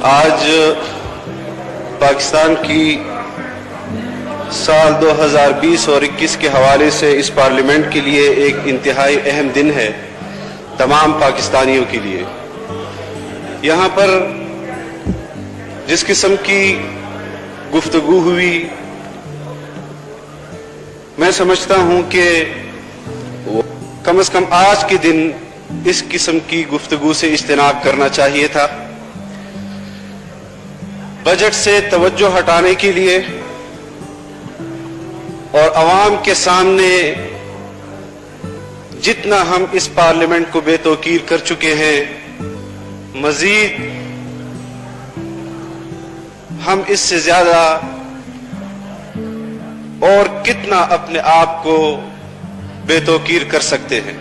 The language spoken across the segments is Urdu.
آج پاکستان کی سال 2020 اور 21 کے حوالے سے اس پارلیمنٹ کے لیے ایک انتہائی اہم دن ہے تمام پاکستانیوں کے لیے. یہاں پر جس قسم کی گفتگو ہوئی میں سمجھتا ہوں کہ کم از کم آج کے دن اس قسم کی گفتگو سے اجتناب کرنا چاہیے تھا. بجٹ سے توجہ ہٹانے کے لیے اور عوام کے سامنے جتنا ہم اس پارلیمنٹ کو بے توقیر کر چکے ہیں مزید ہم اس سے زیادہ اور کتنا اپنے آپ کو بے توقیر کر سکتے ہیں.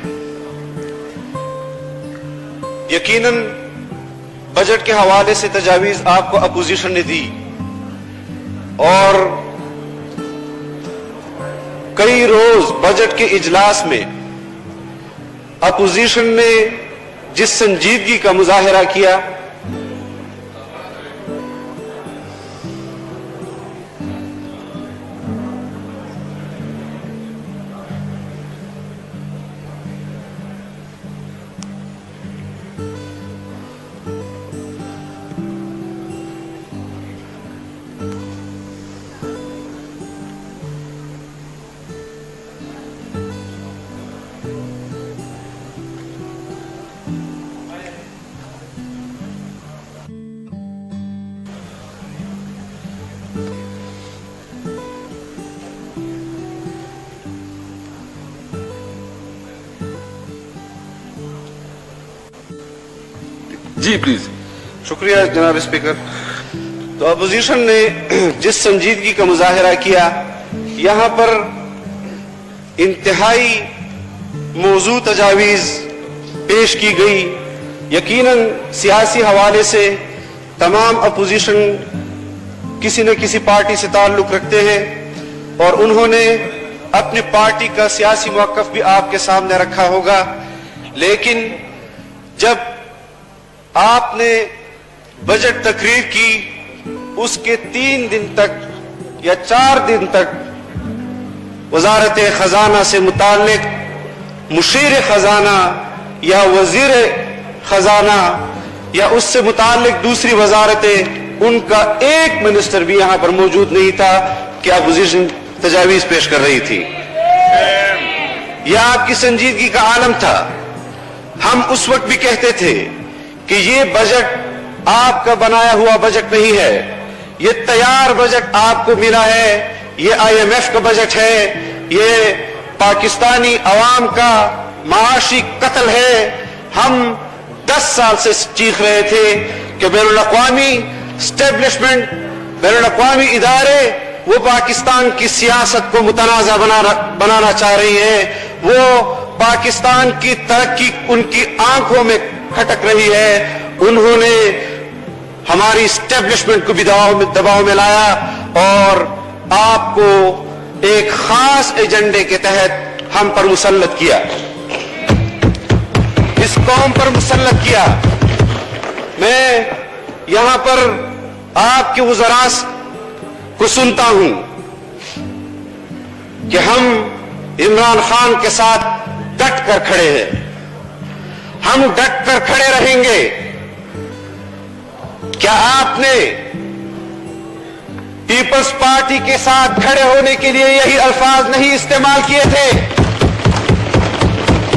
یقیناً بجٹ کے حوالے سے تجاویز آپ کو اپوزیشن نے دی اور کئی روز بجٹ کے اجلاس میں اپوزیشن نے جس سنجیدگی کا مظاہرہ کیا جی پلیز. شکریہ جناب اسپیکر. تو اپوزیشن نے جس سنجیدگی کا مظاہرہ کیا یہاں پر انتہائی موضوع تجاویز پیش کی گئی. یقیناً سیاسی حوالے سے تمام اپوزیشن کسی نہ کسی پارٹی سے تعلق رکھتے ہیں اور انہوں نے اپنی پارٹی کا سیاسی موقف بھی آپ کے سامنے رکھا ہوگا. لیکن جب آپ نے بجٹ تقریر کی اس کے 3 دن تک یا 4 دن تک وزارت خزانہ سے متعلق مشیر خزانہ یا وزیر خزانہ یا اس سے متعلق دوسری وزارتیں ان کا ایک منسٹر بھی یہاں پر موجود نہیں تھا کہ اپوزیشن تجاویز پیش کر رہی تھی. یہ آپ کی سنجیدگی کا عالم تھا. ہم اس وقت بھی کہتے تھے کہ یہ بجٹ آپ کا بنایا ہوا بجٹ نہیں ہے, یہ تیار بجٹ آپ کو ملا ہے, یہ IMF کا بجٹ ہے, یہ پاکستانی عوام کا معاشی قتل ہے. ہم 10 سال سے چیخ رہے تھے کہ بین الاقوامی اسٹیبلشمنٹ, بین الاقوامی ادارے وہ پاکستان کی سیاست کو متنازع بنانا چاہ رہی ہیں, وہ پاکستان کی ترقی ان کی آنکھوں میں کھٹک رہی ہے. انہوں نے ہماری اسٹیبلشمنٹ کو بھی دباؤ میں لایا اور آپ کو ایک خاص ایجنڈے کے تحت ہم پر مسلط کیا, اس قوم پر مسلط کیا. میں یہاں پر آپ کے وزراء کو سنتا ہوں کہ ہم عمران خان کے ساتھ ڈٹ کر کھڑے ہیں, ہم ڈٹ کر کھڑے رہیں گے. کیا آپ نے پیپلز پارٹی کے ساتھ کھڑے ہونے کے لیے یہی الفاظ نہیں استعمال کیے تھے؟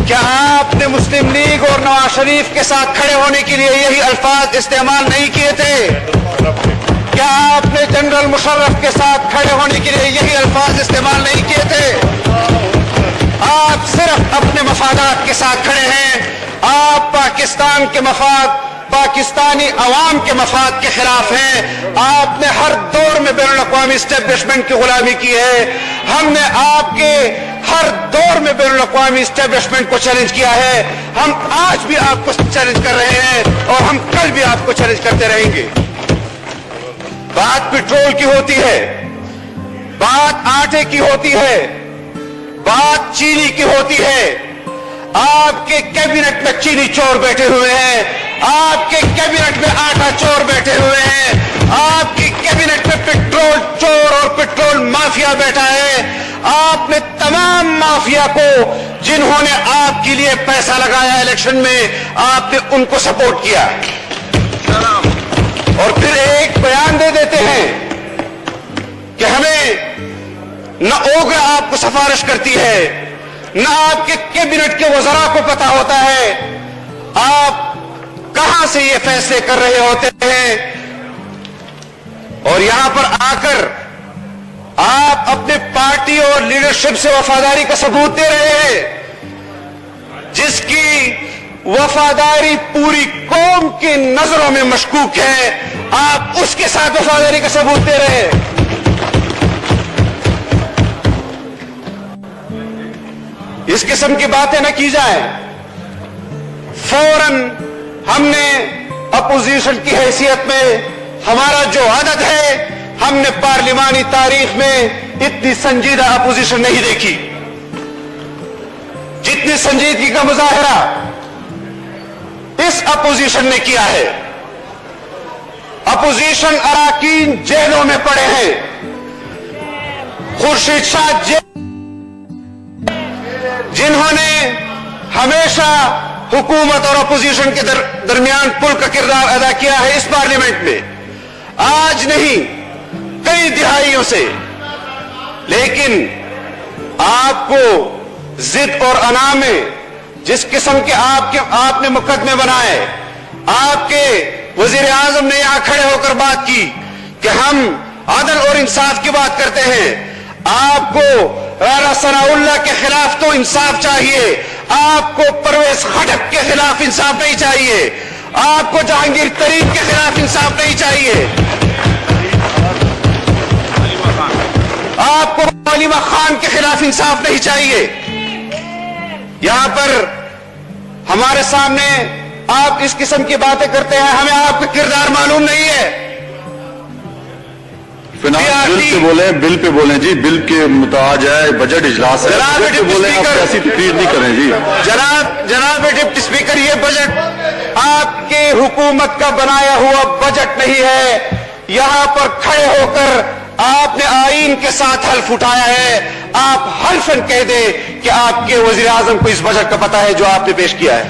کیا آپ نے مسلم لیگ اور نواز شریف کے ساتھ کھڑے ہونے کے لیے یہی الفاظ استعمال نہیں کیے تھے؟ کیا آپ نے جنرل مشرف کے ساتھ کھڑے ہونے کے لیے یہی الفاظ استعمال نہیں کیے تھے؟ آپ صرف اپنے مفادات کے ساتھ کھڑے ہیں. آپ پاکستان کے مفاد, پاکستانی عوام کے مفاد کے خلاف ہیں. آپ نے ہر دور میں بین الاقوامی اسٹیبلشمنٹ کی غلامی کی ہے. ہم نے آپ کے ہر دور میں بین الاقوامی اسٹیبلشمنٹ کو چیلنج کیا ہے. ہم آج بھی آپ کو چیلنج کر رہے ہیں اور ہم کل بھی آپ کو چیلنج کرتے رہیں گے. بات پیٹرول کی ہوتی ہے, بات آٹے کی ہوتی ہے, بات چینی کی ہوتی ہے. آپ کے کیبنٹ میں چینی چور بیٹھے ہوئے ہیں. آپ کے کیبنٹ میں آٹا چور بیٹھے ہوئے ہیں، آپ کی کیبنٹ میں پیٹرول چور اور پیٹرول مافیا بیٹھا ہے. آپ نے تمام مافیا کو جنہوں نے آپ کے لیے پیسہ لگایا الیکشن میں، آپ نے ان کو سپورٹ کیا، اور پھر ایک بیان دے دیتے ہیں کہ ہمیں نہ اوگرا آپ کو سفارش کرتی ہے، نہ آپ کے کیبنٹ کے وزراء کو پتا ہوتا ہے آپ کہاں سے یہ فیصلے کر رہے ہوتے ہیں. اور یہاں پر آ کر آپ اپنے پارٹی اور لیڈرشپ سے وفاداری کا ثبوت دے رہے ہیں. جس کی وفاداری پوری قوم کی نظروں میں مشکوک ہے، آپ اس کے ساتھ وفاداری کا ثبوت دے رہے ہیں. اس قسم کی باتیں نہ کی جائیں. فوراً ہم نے اپوزیشن کی حیثیت میں ہمارا جو عادت ہے، ہم نے پارلیمانی تاریخ میں اتنی سنجیدہ اپوزیشن نہیں دیکھی جتنی سنجیدگی کا مظاہرہ اس اپوزیشن نے کیا ہے. اپوزیشن اراکین جیلوں میں پڑے ہیں. خورشید شاہ جنہوں نے ہمیشہ حکومت اور اپوزیشن کے درمیان پل کا کردار ادا کیا ہے اس پارلیمنٹ میں، آج نہیں کئی دہائیوں سے. لیکن آپ کو ضد اور انا میں جس قسم کے آپ نے مقدمے بنائے، آپ کے وزیر اعظم نے یہاں کھڑے ہو کر بات کی کہ ہم عدل اور انصاف کی بات کرتے ہیں. آپ کو رانا ثناء اللہ کے خلاف تو انصاف چاہیے، آپ کو پرویز خٹک کے خلاف انصاف نہیں چاہیے، آپ کو جہانگیر ترین کے خلاف انصاف نہیں چاہیے، آپ کو حلیمہ خان کے خلاف انصاف نہیں چاہیے. یہاں پر ہمارے سامنے آپ اس قسم کی باتیں کرتے ہیں، ہمیں آپ کا کردار معلوم نہیں ہے. بل پہ بولیں، بل پہ بولیں جی، بل کے متعلق ہے بجٹ اجلاس ہے، جناب بولیں، آپ ایسی تقریر نہیں کریں جی. جناب ڈپٹی اسپیکر، یہ بجٹ آپ کے حکومت کا بنایا ہوا بجٹ نہیں ہے. یہاں پر کھڑے ہو کر آپ نے آئین کے ساتھ حلف اٹھایا ہے. آپ حلفاً کہہ دیں کہ آپ کے وزیر اعظم کو اس بجٹ کا پتہ ہے جو آپ نے پیش کیا ہے.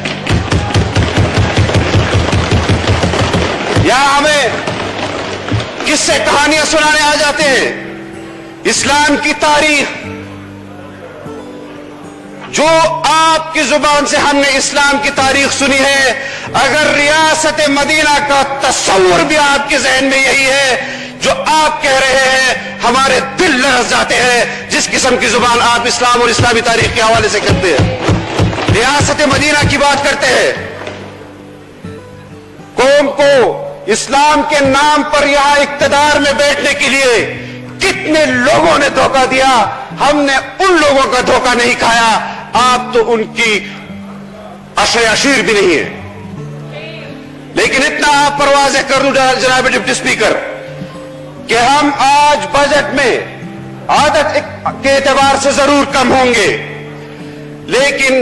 یہاں ہمیں کس سے کہانیاں سنانے آ جاتے ہیں. اسلام کی تاریخ جو آپ کی زبان سے ہم نے اسلام کی تاریخ سنی ہے، اگر ریاست مدینہ کا تصور بھی آپ کے ذہن میں یہی ہے جو آپ کہہ رہے ہیں، ہمارے دل لرز جاتے ہیں جس قسم کی زبان آپ اسلام اور اسلامی تاریخ کے حوالے سے کرتے ہیں. ریاست مدینہ کی بات کرتے ہیں. قوم کو اسلام کے نام پر یہاں اقتدار میں بیٹھنے کے لیے کتنے لوگوں نے دھوکہ دیا. ہم نے ان لوگوں کا دھوکہ نہیں کھایا. آپ تو ان کی عشیر بھی نہیں ہے. لیکن اتنا آپ پر واضح کر دوں جناب ڈپٹی اسپیکر کہ ہم آج بجٹ میں عادت کے اعتبار سے ضرور کم ہوں گے، لیکن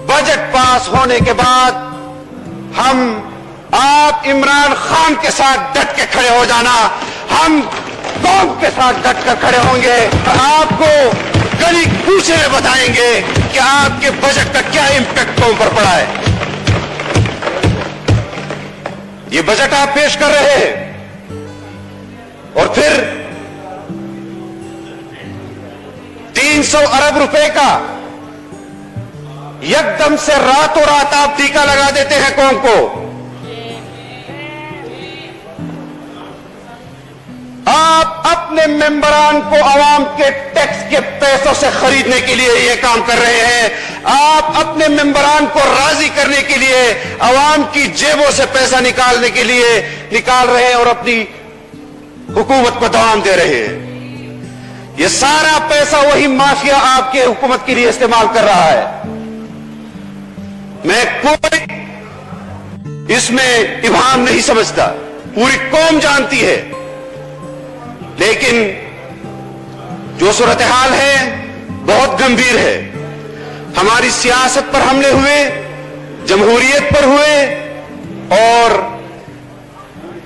بجٹ پاس ہونے کے بعد ہم آپ عمران خان کے ساتھ ڈٹ کے کھڑے ہو جانا، ہم قوم کے ساتھ ڈٹ کر کھڑے ہوں گے. آپ کو گلی کوچے میں بتائیں گے کہ آپ کے بجٹ کا کیا امپیکٹ قوم پر پڑا ہے. یہ بجٹ آپ پیش کر رہے ہیں اور پھر 300 ارب روپے کا یکدم سے راتوں رات آپ ٹیکہ لگا دیتے ہیں قوم کو. آپ اپنے ممبران کو عوام کے ٹیکس کے پیسوں سے خریدنے کے لیے یہ کام کر رہے ہیں. آپ اپنے ممبران کو راضی کرنے کے لیے عوام کی جیبوں سے پیسہ نکالنے کے لیے نکال رہے ہیں اور اپنی حکومت کو دوام دے رہے ہیں. یہ سارا پیسہ وہی مافیا آپ کے حکومت کے لیے استعمال کر رہا ہے. میں کوئی اس میں ابہام نہیں سمجھتا، پوری قوم جانتی ہے. لیکن جو صورتحال ہے بہت گمبھیر ہے. ہماری سیاست پر حملے ہوئے، جمہوریت پر ہوئے، اور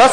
10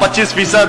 25%,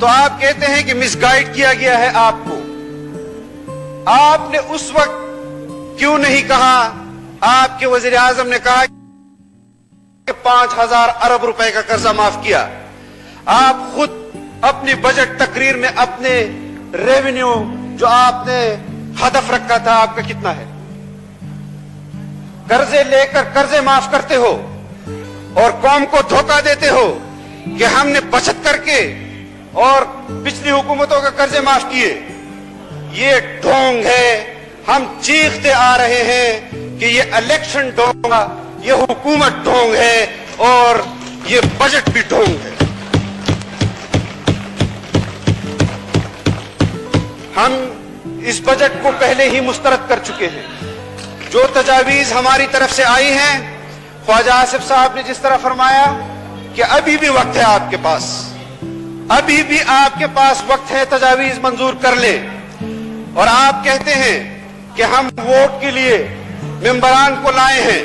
تو آپ کہتے ہیں کہ مس گائیڈ کیا گیا ہے آپ کو. آپ نے اس وقت کیوں نہیں کہا؟ آپ کے وزیر اعظم نے کہا کہ 5,000 ارب روپے کا قرضہ معاف کیا. آپ خود اپنی بجٹ تقریر میں اپنے ریونیو جو آپ نے ہدف رکھا تھا آپ کا کتنا ہے، قرضے لے کر قرضے معاف کرتے ہو اور قوم کو دھوکہ دیتے ہو کہ ہم نے بچت کر کے اور پچھلی حکومتوں کے قرضے معاف کیے. یہ ڈھونگ ہے. ہم چیختے آ رہے ہیں کہ یہ الیکشن ڈھونگ، یہ حکومت ڈھونگ ہے اور یہ بجٹ بھی ڈھونگ ہے. ہم اس بجٹ کو پہلے ہی مسترد کر چکے ہیں. جو تجاویز ہماری طرف سے آئی ہیں، خواجہ آصف صاحب نے جس طرح فرمایا کہ ابھی بھی وقت ہے آپ کے پاس، ابھی بھی آپ کے پاس وقت ہے تجاویز منظور کر لیں. اور آپ کہتے ہیں کہ ہم ووٹ کے لیے ممبران کو لائے ہیں.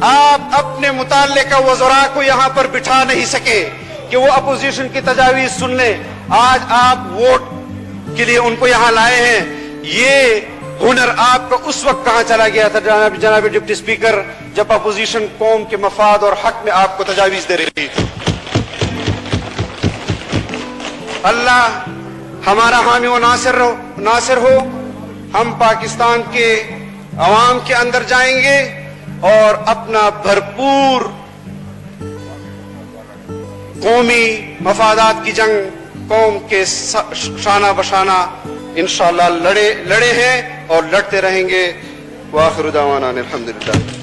آپ اپنے متعلقہ وزراء کو یہاں پر بٹھا نہیں سکے کہ وہ اپوزیشن کی تجاویز سن لیں. آج آپ ووٹ کے لیے ان کو یہاں لائے ہیں. یہ ہنر آپ کا اس وقت کہاں چلا گیا تھا جناب ڈپٹی اسپیکر، جب اپوزیشن قوم کے مفاد اور حق میں آپ کو تجاویز دے رہی تھی. اللہ ہمارا حامی و ناصر ہو. ہم پاکستان کے عوام کے اندر جائیں گے اور اپنا بھرپور قومی مفادات کی جنگ قوم کے شانہ بشانہ انشاءاللہ لڑے ہیں اور لڑتے رہیں گے. وآخر دعوانا الحمدللہ.